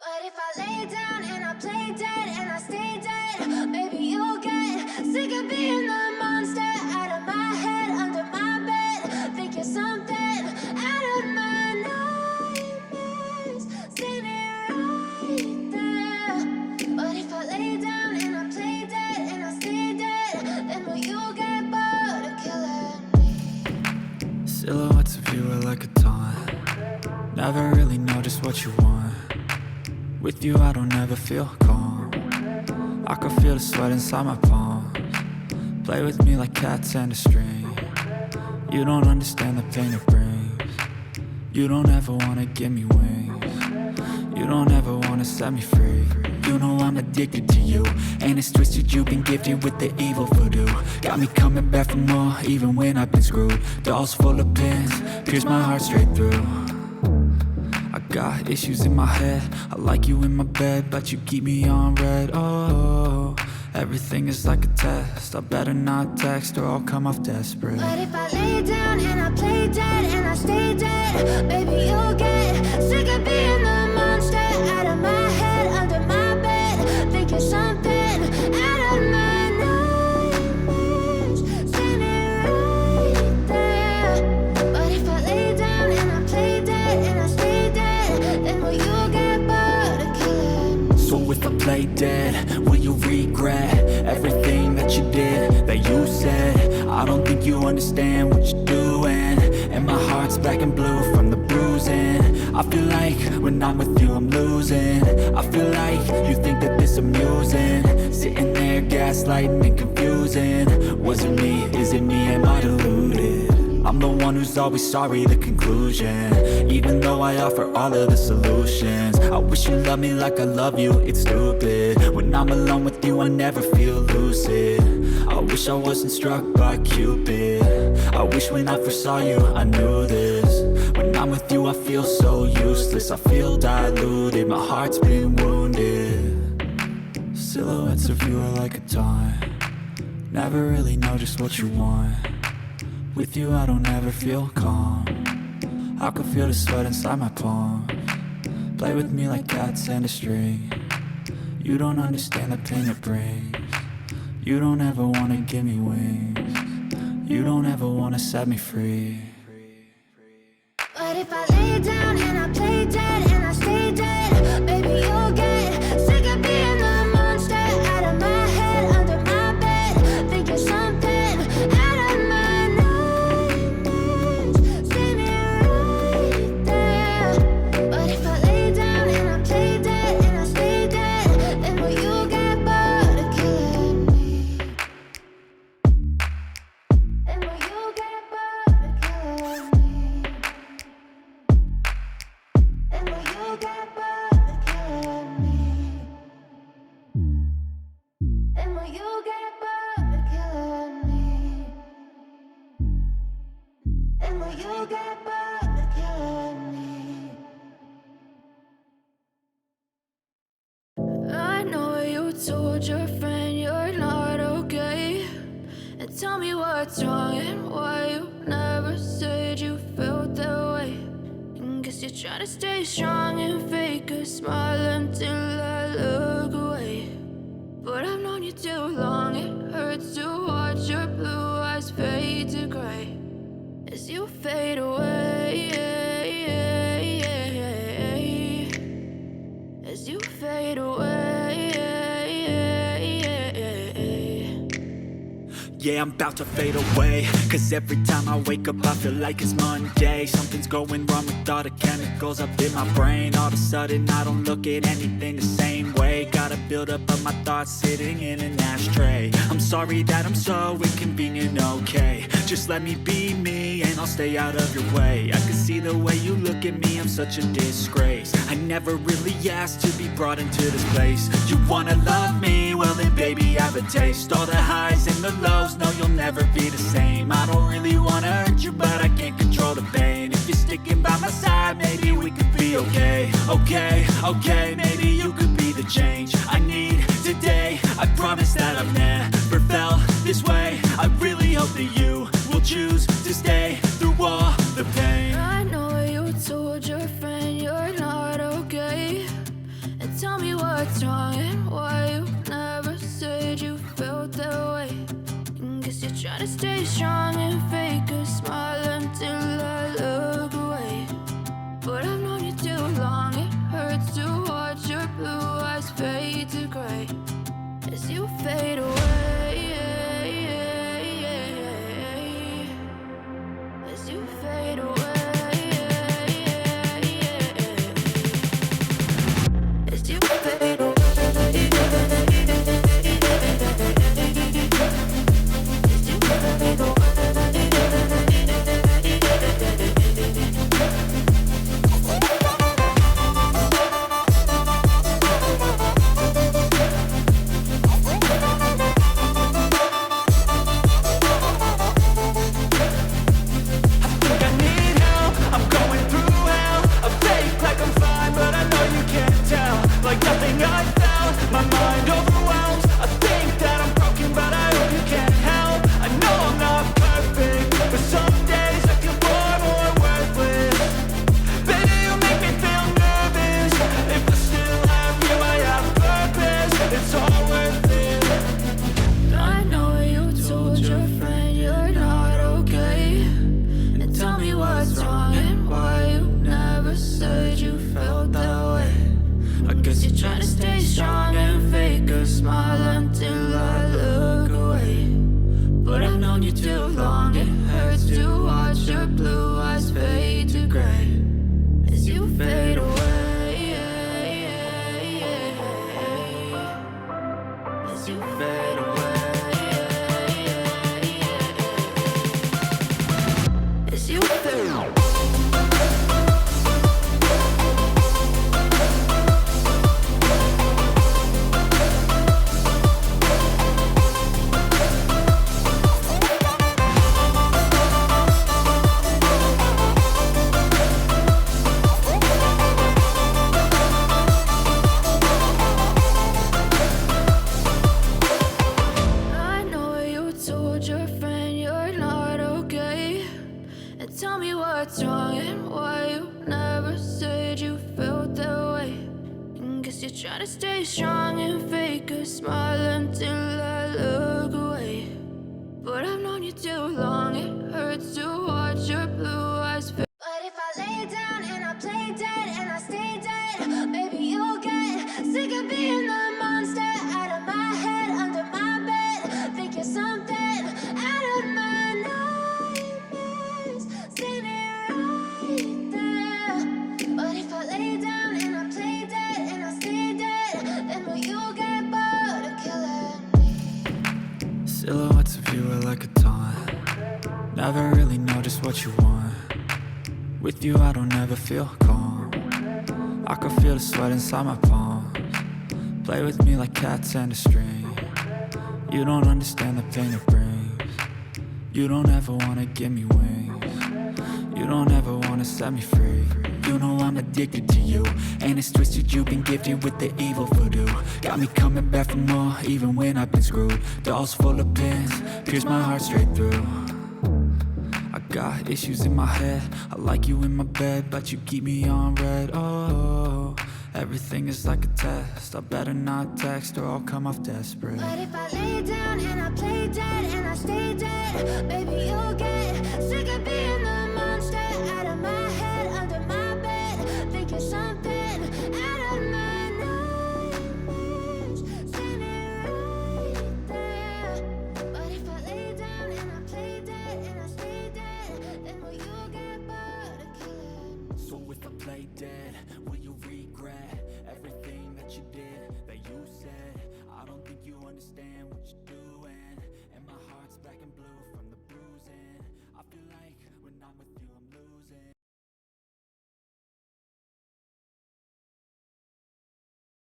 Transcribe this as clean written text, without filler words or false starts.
But if I lay down and I play dead and I stay dead, maybe you'll get sick of being the monster out of my head, under my bed. Think you're something out of my nightmares, standing right there. But if I lay down and I play dead and I stay dead, then will you get bored of killing me? Silhouettes of you are like a taunt. Never really know just what you want. With you I don't ever feel calm. I can feel the sweat inside my palms. Play with me like cats and a string. You don't understand the pain it brings. You don't ever wanna give me wings. You don't ever wanna set me free. You know I'm addicted to you, and it's twisted, you've been gifted with the evil voodoo. Got me coming back for more, even when I've been screwed. Dolls full of pins, pierce my heart straight through. I got issues in my head, I like you in my bed, but you keep me on red. Oh, everything is like a test, I better not text or I'll come off desperate. But if I lay down and I play dead and I stay dead, maybe you'll get sick of being the monster out of my head, under my bed. Think you're something out of my nightmares, standing right there. But if I lay down and I play dead and I stay dead, then will you get bored of killing me? So if I play dead, will you regret everything that you did, that you said? I don't think you understand what you're doing, and my heart's black and blue from the bruising. I feel like when I'm with you I'm losing. I feel like you think that this amusing, sitting there gaslighting and confusing. Was it me? Is it me? Am I deluded? I'm the one who's always sorry, the conclusion. Even though I offer all of the solutions, I wish you loved me like I love you, it's stupid. When I'm alone with you I never feel lucid. I wish I wasn't struck by Cupid. I wish when I first saw you I knew this. When I'm with you I feel so useless, I feel diluted, my heart's been wounded. Silhouettes of you are like a taunt. Never really know just what you want. With you I don't ever feel calm. I can feel the sweat inside my palms. Play with me like cats and a string. You don't understand the pain it brings. You don't ever wanna give me wings. You don't ever wanna set me free. But if I lay down and I play dead and I stay dead, maybe you'll get sick of being the monster out of my head, under my bed. Think you're something out of my nightmares, standing right there. But if I lay down and I play dead and I stay dead, then will you get bored of killing me? Then will you get bored of killing me? And will you get bored of killing me? And will you get bored of killing me? And will you get bored of killing me? I know you told your friend you're not okay, and tell me what's wrong and why you never said you felt that way. Guess you're trying to stay strong and fake a smile until I look away. But I've known you too long, it hurts to watch your blue eyes fade to gray as you fade away. As you fade away. Yeah, I'm about to fade away, cause every time I wake up I feel like it's Monday. Something's going wrong with all the chemicals up in my brain. All of a sudden I don't look at anything the same way. Got a buildup of my thoughts sitting in an ashtray. I'm sorry that I'm so inconvenient, okay. Just let me be me and I'll stay out of your way. I can see the way you look at me, I'm such a disgrace. I never really asked to be brought into this place. You wanna love me? Well then baby I have a taste. All the highs and the lows, no you'll never be the same. I don't really wanna hurt you but I can't control the pain. If you're sticking by my side maybe we could be okay. Okay, maybe you could be the change I need today. I promise that I've never felt this way. I really hope that you will choose to stay through all the pain. I know you told your friend you're not okay, to stay strong and fake a smile until I look away. But I've known you too long, it hurts to watch your blue eyes fade to gray as you fade away. As you fade away. As you fade away. Try to stay strong and fake a smile until I look away. But I've known you too long, it hurts to watch your blue eyes fade. But if I lay down and I play dead and I stay dead, maybe you'll get sick of being the monster out of my head, under my bed. Think you're something out of my nightmares, standing right there. But if I lay down and I play dead and I stay dead, then will you get bored of killing me? Silhouettes of you are like a taunt. Never really know just what you want. With you I don't ever feel calm. I can feel the sweat inside my palms. Play with me like cats and a string. You don't understand the pain it brings. You don't ever wanna give me wings. You don't ever wanna set me free. You know I'm addicted to you, and it's twisted, you've been gifted with the evil voodoo. Got me coming back for more, even when I've been screwed. Dolls full of pins, pierce my heart straight through. I got issues in my head, I like you in my bed, but you keep me on red. Oh, everything is like a test, I better not text or I'll come off desperate. But if I lay down and I play dead and I stay dead, maybe you'll get sick of being the monster out of my head, under my bed. Think you're something out of my nightmares, standing right there. But if I lay down and I play dead and I stay dead, then will you get bored of killing me? So if I play dead, will you